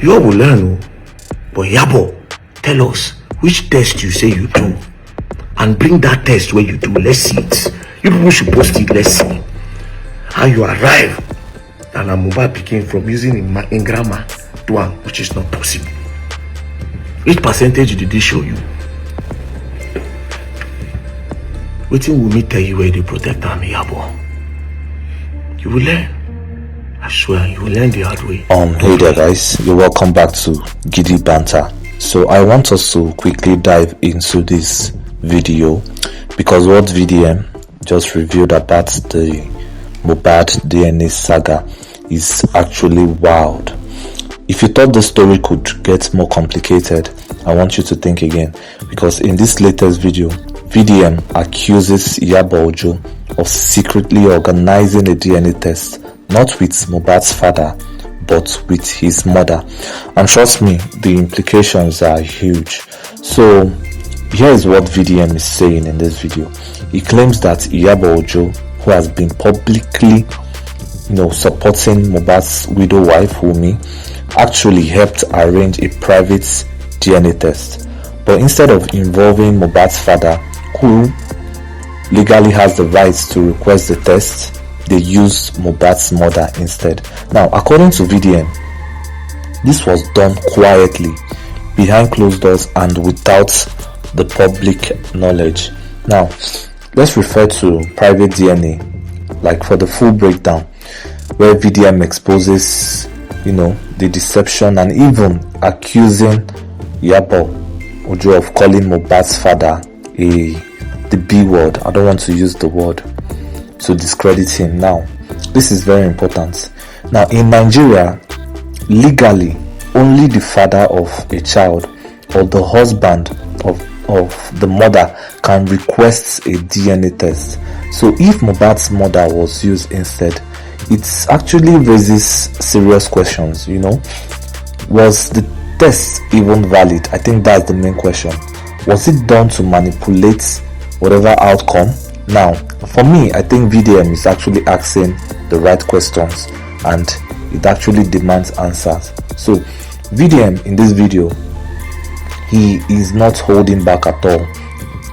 You all will learn. But Iyabo, tell us which test you say you do. And bring that test where you do. Let's see it. You people should post it. Let's see. How you arrive. And Mohbad became from using in grammar to one, which is not possible. Which percentage did they show you? Waiting will me tell you where they protect them, Iyabo. You will learn. I swear, you will learn the hard way. Hey there guys, you're welcome back to Giddy Banter. So I want us to quickly dive into this video because what VDM just revealed about the Mohbad DNA saga is actually wild. If you thought the story could get more complicated, I want you to think again, because in this latest video, VDM accuses Iyabo Ojo of secretly organizing a DNA test, not with Mohbad's father, but with his mother. And trust me, the implications are huge. So here is what VDM is saying in this video. He claims that Iyabo Ojo, who has been publicly supporting Mohbad's widow wife Wunmi, actually helped arrange a private DNA test. But instead of involving Mohbad's father, who legally has the rights to request the test, they used Mohbad's mother instead. Now, according to VDM, this was done quietly, behind closed doors and without the public knowledge. Now, let's refer to private DNA, like for the full breakdown, where VDM exposes, the deception and even accusing Iyabo Ojo of calling Mohbad's father the B word. I don't want to use the word to discredit him. Now, this is very important. Now, in Nigeria, legally, only the father of a child or the husband of the mother can request a DNA test. So if Mohbad's mother was used instead, it actually raises serious questions. Was the test even valid? I think that's the main question. Was it done to manipulate whatever outcome? Now, for me, I think VDM is actually asking the right questions and it actually demands answers. So VDM in this video, he is not holding back at all.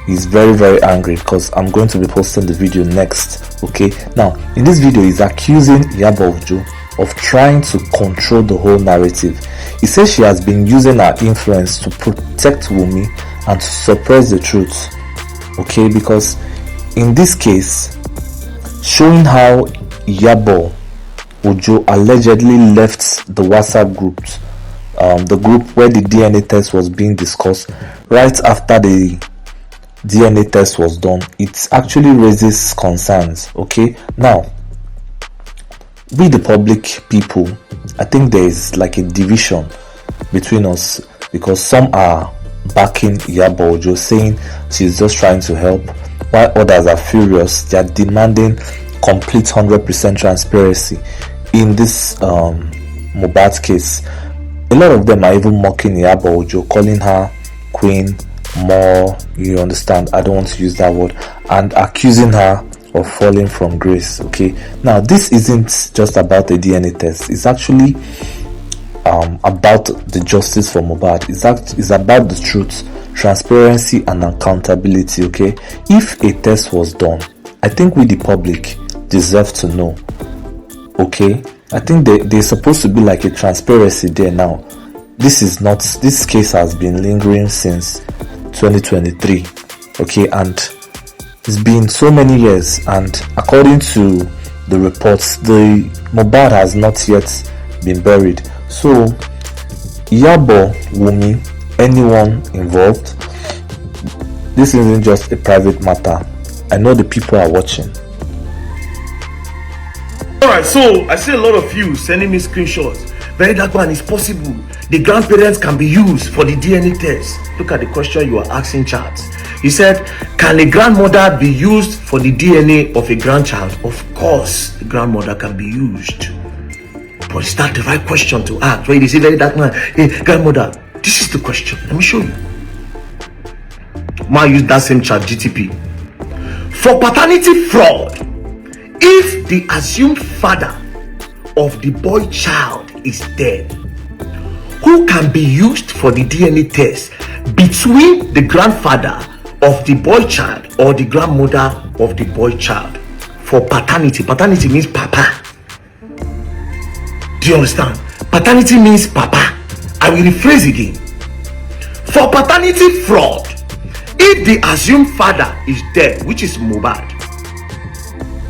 He's very, very angry because I'm going to be posting the video next. Okay, now in this video, he's accusing Iyabo Ojo of trying to control the whole narrative. He says she has been using her influence to protect Wunmi and to suppress the truth. Okay, because in this case, showing how Iyabo Ojo allegedly left the WhatsApp groups, the group where the DNA test was being discussed, right after the DNA test was done, it actually raises concerns. Okay, now we the public people, I think there is like a division between us, because some are backing Iyabo Ojo, saying she's just trying to help, while others are furious. They are demanding complete 100% transparency in this Mohbad case. A lot of them are even mocking Iyabo Ojo, calling her queen, more, you understand, I don't want to use that word, and accusing her of falling from grace. Okay, now this isn't just about the DNA test, it's actually about the justice for Mohbad. It's about the truth, transparency and accountability. Okay, if a test was done, I think we the public deserve to know. Okay, I think there's supposed to be like a transparency there. Now, this case has been lingering since 2023. Okay, and it's been so many years, and according to the reports, the Mohbad has not yet been buried. So Iyabo, Wunmi, anyone involved, this isn't just a private matter. I know the people are watching. Alright, so I see a lot of you sending me screenshots. VeryDarkMan, is possible the grandparents can be used for the DNA test. Look at the question you are asking, chat. He said, can a grandmother be used for the DNA of a grandchild? Of course, the grandmother can be used. But is that the right question to ask? Where they say VeryDarkMan, hey, grandmother, this is the question. Let me show you. Might use that same chat GTP. For paternity fraud, if the assumed father of the boy child is dead, who can be used for the DNA test between the grandfather of the boy child or the grandmother of the boy child for paternity. Paternity means papa. Do you understand? Paternity means papa. I will rephrase again. For paternity fraud, if the assumed father is dead, which is Mohbad,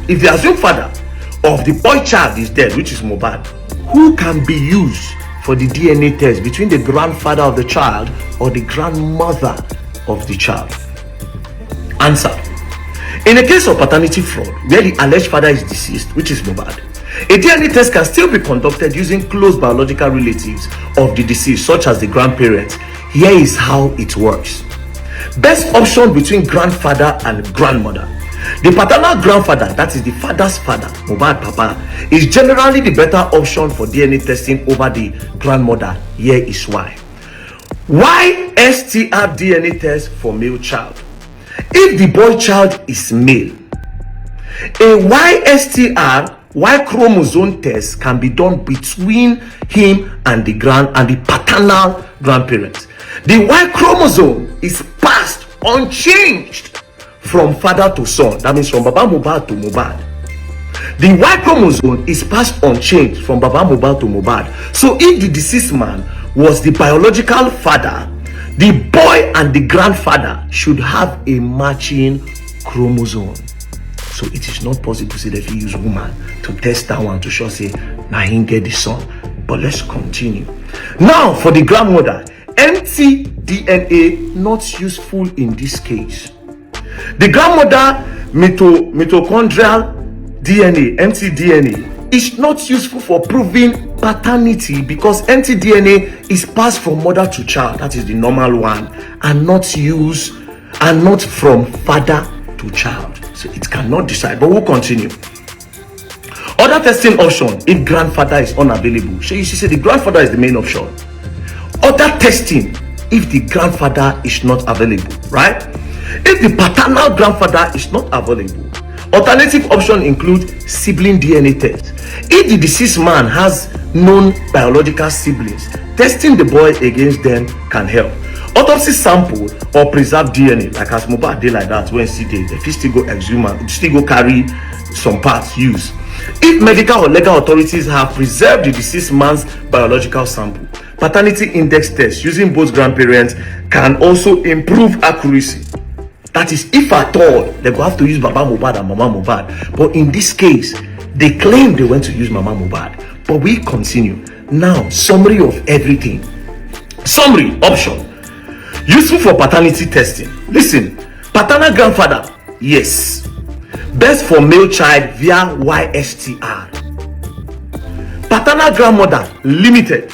if the assumed father of the boy child is dead, which is Mohbad, who can be used for the DNA test between the grandfather of the child or the grandmother of the child? Answer. In a case of paternity fraud where the alleged father is deceased, which is Mohbad, a DNA test can still be conducted using close biological relatives of the deceased, such as the grandparents. Here is how it works. Best option between grandfather and grandmother. The paternal grandfather, that is the father's father, Mohbad papa, is generally the better option for DNA testing over the grandmother. Here is why. Why STR DNA test for male child? If the boy child is male, a Y chromosome test can be done between him and the paternal grandparents. The Y chromosome is passed unchanged from father to son. That means from Baba Mohbad to Mohbad. The Y chromosome is passed unchanged from Baba Mohbad to Mohbad. So if the deceased man was the biological father, the boy and the grandfather should have a matching chromosome. So it is not possible to say that if you use woman to test that one to show say now he get the son. But let's continue. Now for the grandmother, empty DNA not useful in this case. The grandmother mitochondrial DNA, empty DNA, is not useful for proving paternity because empty DNA is passed from mother to child, that is the normal one, and not from father to child. So it cannot decide, but we'll continue. Other testing option if grandfather is unavailable. So you see, the grandfather is the main option. Other testing if the grandfather is not available, right? If the paternal grandfather is not available, alternative option include sibling DNA test. If the deceased man has known biological siblings, testing the boy against them can help. Autopsy sample or preserved DNA, like as Mohbad did like that, when see the fit still go exhume and still go carry some parts use. If medical or legal authorities have preserved the deceased man's biological sample, paternity index test using both grandparents can also improve accuracy. That is, if at all they go have to use Baba Mohbad and Mama Mohbad. But in this case, they claim they went to use Mama Mohbad. But we continue. Now, summary of everything. Summary option. Useful for paternity testing. Listen, paternal grandfather, yes. Best for male child via YSTR. Paternal grandmother, limited.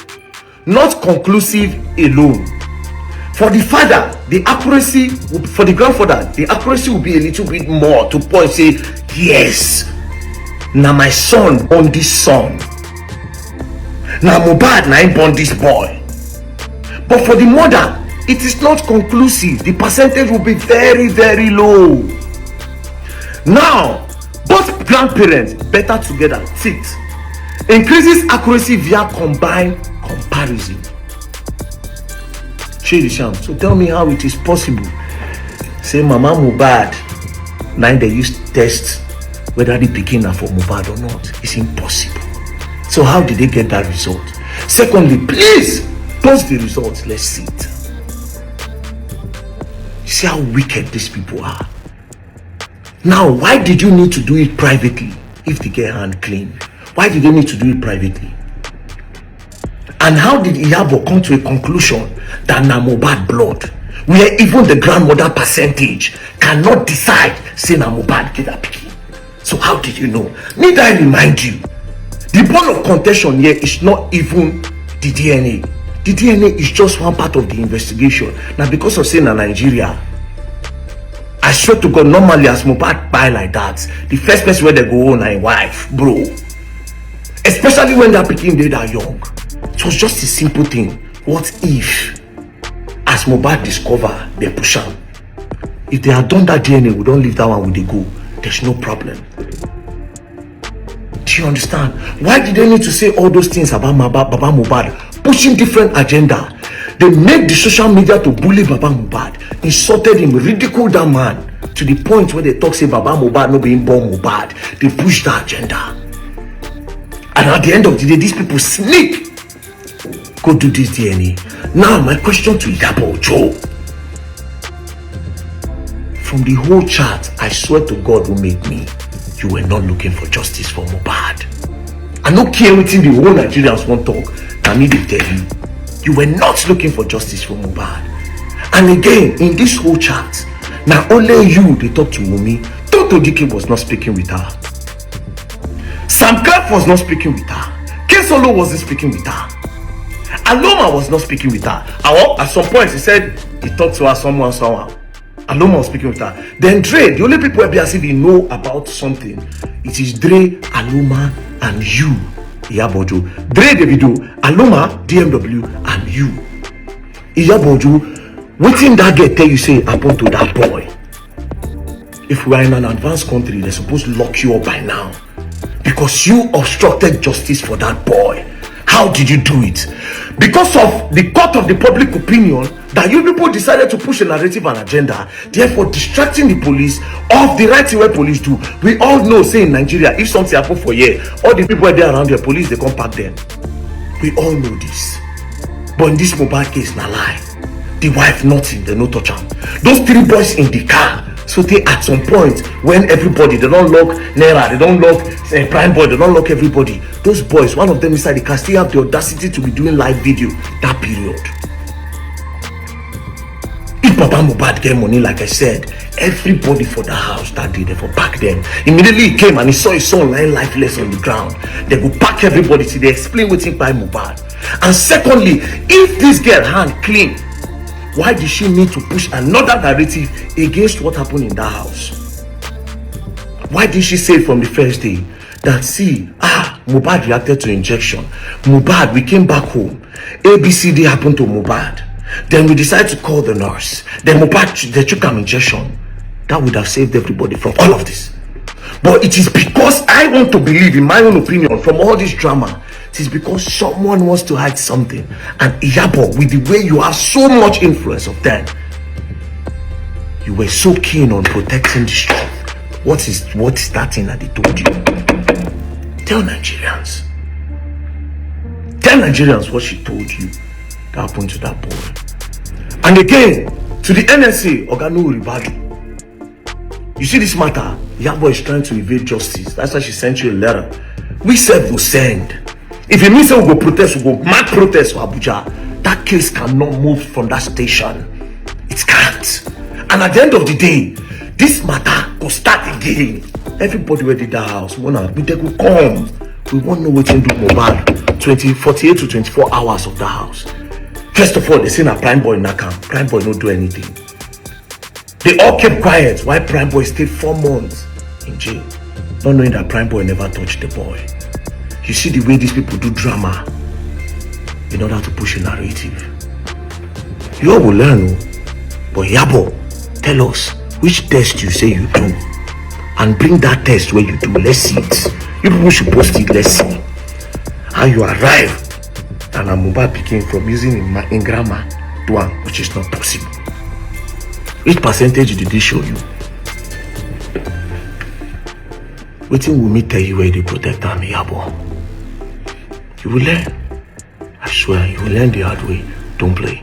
Not conclusive alone. For the father, the accuracy, for the grandfather, the accuracy will be a little bit more to point say, yes, now my son born this son. Now Mohbad now him born this boy. But for the mother, it is not conclusive. The percentage will be very, very low. Now, both grandparents better together. 6. Increases accuracy via combined comparison. So tell me how it is possible. Say Mama Mohbad, now they use test whether the pikin are for Mohbad or not. It's impossible. So how did they get that result? Secondly, please post the results. Let's see it. See how wicked these people are. Now, why did you need to do it privately if they get hand clean? Why did they need to do it privately? And how did Iyabo come to a conclusion that na Mohbad blood, where even the grandmother percentage cannot decide say na Mohbad get that pikin? So how did you know? Need I remind you, the point of contention here is not even the DNA. The DNA is just one part of the investigation. Now because of saying na Nigeria, I swear to God, normally as Mohbad buy like that, the first person where they go on na wife, bro. Especially when that pikin dey that young. It was just a simple thing. What if, as Mohbad discover, they push am? If they had done that DNA, we don't leave that one with the go. There's no problem. Do you understand? Why did they need to say all those things about Baba Mohbad pushing different agenda. They made the social media to bully Baba Mohbad, insulted him, ridiculed that man to the point where they talk say Baba Mohbad no being born Mohbad. They push the agenda. And at the end of the day, these people sneak. Go do this DNA. Now my question to Iyabo Ojo. From the whole chat, I swear to God who made me, you were not looking for justice for Mohbad. I don't care what the whole Nigerians want talk. I need to tell you, you were not looking for justice for Mohbad. And again, in this whole chat, now only you they talk to Wumi. Toto Dike was not speaking with her. Sam Clark was not speaking with her. Kesolo wasn't speaking with her. Aloma was not speaking with her. At some point he said he talked to her somehow. Aloma was speaking with her. Then Dre, the only people who be as if he know about something, it is Dre, Aloma, and you, Iyabo Ojo. Dre Davido, Aloma, DMW, and you. Iyabo Ojo, wetin that girl tell you say happen to that boy? If we are in an advanced country, they're supposed to lock you up by now. Because you obstructed justice for that boy. How did you do it? Because of the court of the public opinion that you people decided to push a narrative and agenda, therefore distracting the police of the right thing where police do. We all know, say in Nigeria, if something happen for here, all the people there around the police, they come pack them. We all know this. But in this Mohbad case, na lie. The wife nothing, they no touch am. Those three boys in the car, so they at some point when everybody, they don't lock Naira, they don't lock Prime Boy, they don't lock everybody. Those boys, one of them inside the car still have the audacity to be doing live video that period. If Papa Mohbad get money, like I said, everybody for the house that day, they for pack them. Immediately he came and he saw his son lying lifeless on the ground. They go pack everybody till they explain what he by Mohbad. And secondly, if this girl hand clean, why did she need to push another narrative against what happened in that house? Why did she say from the first day that see, Mohbad reacted to injection. Mohbad, we came back home. ABCD happened to Mohbad. Then we decided to call the nurse. Then Mohbad, they took an injection. That would have saved everybody from all of this. But it is because I want to believe, in my own opinion, from all this drama, it is because someone wants to hide something. And Iyabo, with the way you have so much influence of them, you were so keen on protecting the truth. What is that thing that they told you? Tell Nigerians. Tell Nigerians what she told you that happened to that boy. And again, to the NSA, Oganu Ribadu. You see this matter, Iyabo is trying to evade justice. That's why she sent you a letter. We said we'll send. If it means we go protest, we go mad protest for Abuja, that case cannot move from that station. It can't. And at the end of the day, this matter will start again. Everybody who did that house, we will come. We won't know what to do Mohbad 48 to 24 hours of the house. First of all, they say a Prime Boy in that camp. Prime Boy don't do anything. They all kept quiet while Prime Boy stayed 4 months in jail, not knowing that Prime Boy never touched the boy. You see the way these people do drama in order to push a narrative. You all will learn, but Iyabo, tell us which test you say you do, and bring that test where you do. Let's see it. You people should post it. Let's see how you arrive. And Mohbad became from using in grammar to one, which is not possible. Which percentage did they show you? Waiting will me tell you where they protect them, Iyabo. You will learn. I swear, you will learn the hard way. Don't play.